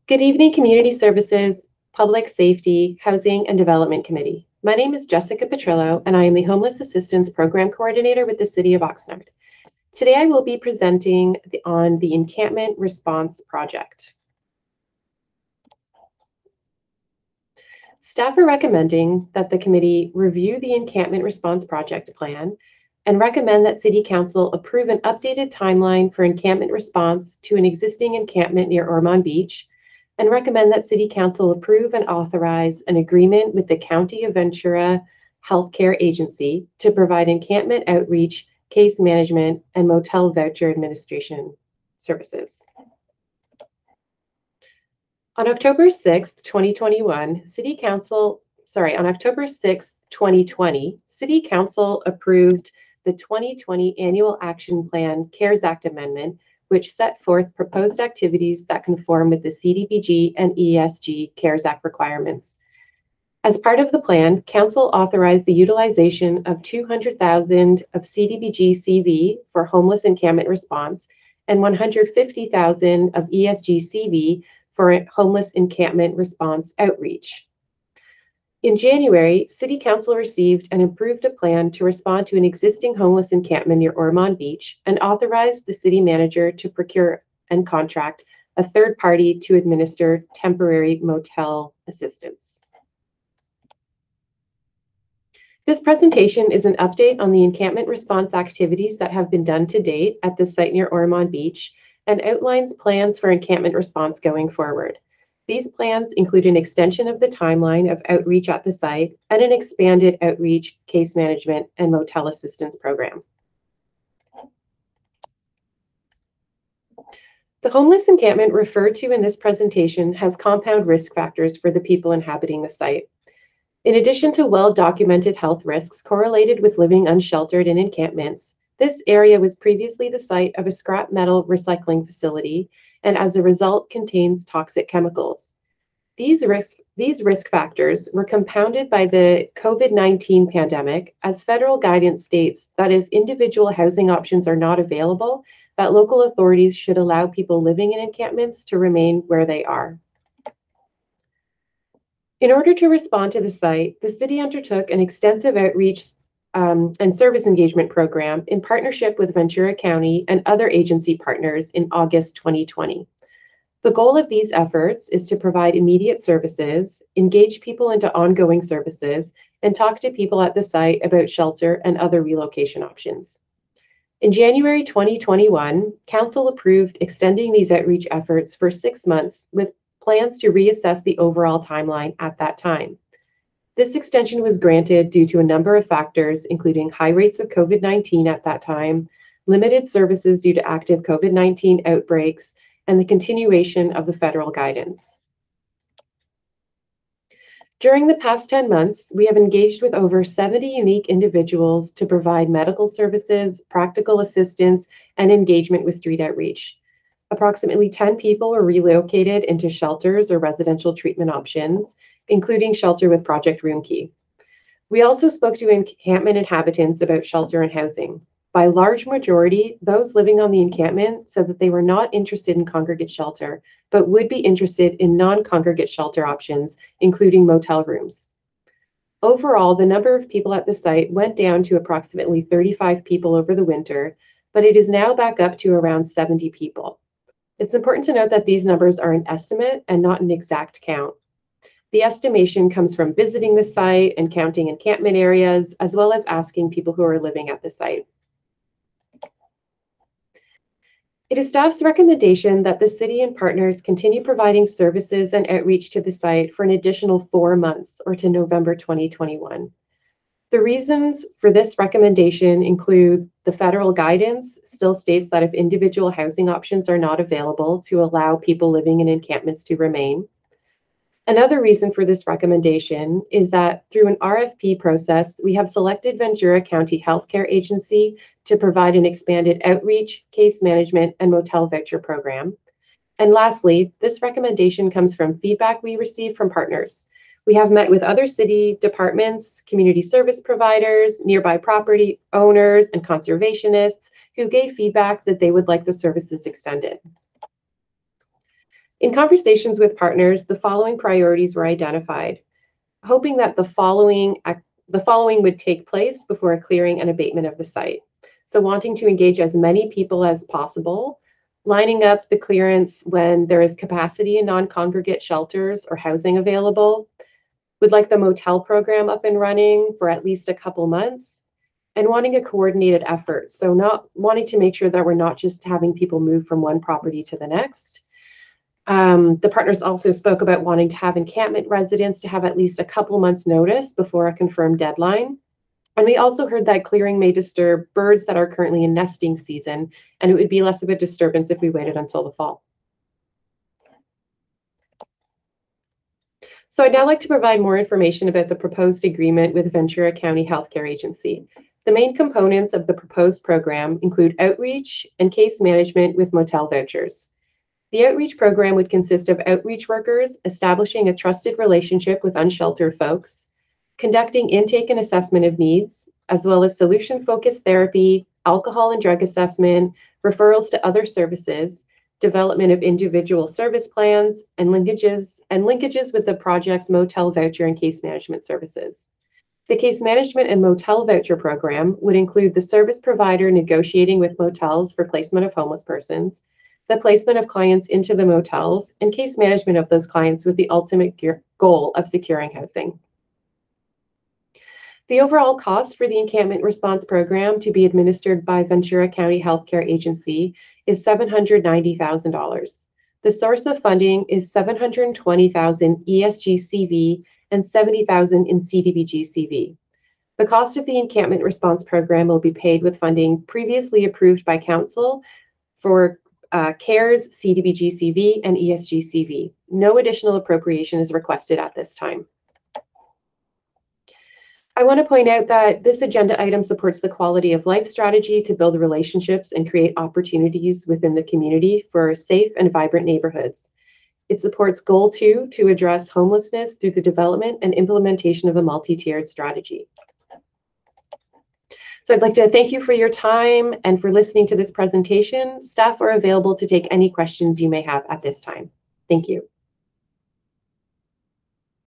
Good evening, Community Services, Public Safety, Housing, and Development Committee. My name is Jessica Petrillo, and I am the Homeless Assistance Program Coordinator with the City of Oxnard. Today, I will be presenting on the Encampment Response Project. Staff are recommending that the committee review the Encampment Response Project plan and recommend that City Council approve an updated timeline for encampment response to an existing encampment near Ormond Beach, and recommend that City Council approve and authorize an agreement with the County of Ventura Healthcare Agency to provide encampment outreach, case management, and motel voucher administration services. On October 6th, 2021, on October 6th, 2020, City Council approved the 2020 Annual Action Plan CARES Act Amendment, which set forth proposed activities that conform with the CDBG and ESG CARES Act requirements. As part of the plan, Council authorized the utilization of $200,000 of CDBG CV for homeless encampment response and $150,000 of ESG CV for homeless encampment response outreach. In January, City Council received and approved a plan to respond to an existing homeless encampment near Ormond Beach and authorized the city manager to procure and contract a third party to administer temporary motel assistance. This presentation is an update on the encampment response activities that have been done to date at the site near Ormond Beach and outlines plans for encampment response going forward. These plans include an extension of the timeline of outreach at the site and an expanded outreach, case management, and motel assistance program. The homeless encampment referred to in this presentation has compound risk factors for the people inhabiting the site. In addition to well-documented health risks correlated with living unsheltered in encampments, this area was previously the site of a scrap metal recycling facility and as a result contains toxic chemicals. These risk factors were compounded by the COVID-19 pandemic, as federal guidance states that if individual housing options are not available, that local authorities should allow people living in encampments to remain where they are. In order to respond to the site, the city undertook an extensive outreach and service engagement program in partnership with Ventura County and other agency partners in August 2020. The goal of these efforts is to provide immediate services, engage people into ongoing services, and talk to people at the site about shelter and other relocation options. In January 2021, Council approved extending these outreach efforts for 6 months with plans to reassess the overall timeline at that time. This extension was granted due to a number of factors, including high rates of COVID-19 at that time, limited services due to active COVID-19 outbreaks, and the continuation of the federal guidance. During the past 10 months, we have engaged with over 70 unique individuals to provide medical services, practical assistance, and engagement with street outreach. Approximately 10 people were relocated into shelters or residential treatment options, including shelter with Project Roomkey. We also spoke to encampment inhabitants about shelter and housing. By large majority, those living on the encampment said that they were not interested in congregate shelter, but would be interested in non-congregate shelter options, including motel rooms. Overall, the number of people at the site went down to approximately 35 people over the winter, but it is now back up to around 70 people. It's important to note that these numbers are an estimate and not an exact count. The estimation comes from visiting the site and counting encampment areas, as well as asking people who are living at the site. It is staff's recommendation that the city and partners continue providing services and outreach to the site for an additional 4 months or to November 2021. The reasons for this recommendation include the federal guidance still states that if individual housing options are not available to allow people living in encampments to remain. Another reason for this recommendation is that through an RFP process, we have selected Ventura County Healthcare Agency to provide an expanded outreach, case management, and motel voucher program. And lastly, this recommendation comes from feedback we received from partners. We have met with other city departments, community service providers, nearby property owners, and conservationists who gave feedback that they would like the services extended. In conversations with partners, the following priorities were identified, hoping that the following would take place before a clearing and abatement of the site. So wanting to engage as many people as possible, lining up the clearance when there is capacity in non-congregate shelters or housing available, would like the motel program up and running for at least a couple months, and wanting a coordinated effort. So not wanting to make sure that we're not just having people move from one property to the next. The partners also spoke about wanting to have encampment residents to have at least a couple months notice before a confirmed deadline. And we also heard that clearing may disturb birds that are currently in nesting season, and it would be less of a disturbance if we waited until the fall. So I'd now like to provide more information about the proposed agreement with Ventura County Healthcare Agency. The main components of the proposed program include outreach and case management with motel vouchers. The outreach program would consist of outreach workers establishing a trusted relationship with unsheltered folks, conducting intake and assessment of needs, as well as solution-focused therapy, alcohol and drug assessment, referrals to other services, development of individual service plans, and linkages with the project's motel voucher and case management services. The case management and motel voucher program would include the service provider negotiating with motels for placement of homeless persons, the placement of clients into the motels, and case management of those clients with the ultimate goal of securing housing. The overall cost for the encampment response program to be administered by Ventura County Healthcare Agency is $790,000. The source of funding is $720,000 ESGCV and $70,000 in CDBG-CV. The cost of the encampment response program will be paid with funding previously approved by Council for CARES, CDBG-CV, and ESG-CV. No additional appropriation is requested at this time. I want to point out that this agenda item supports the quality of life strategy to build relationships and create opportunities within the community for safe and vibrant neighborhoods. It supports Goal 2 to address homelessness through the development and implementation of a multi-tiered strategy. So I'd like to thank you for your time and for listening to this presentation. Staff are available to take any questions you may have at this time. Thank you.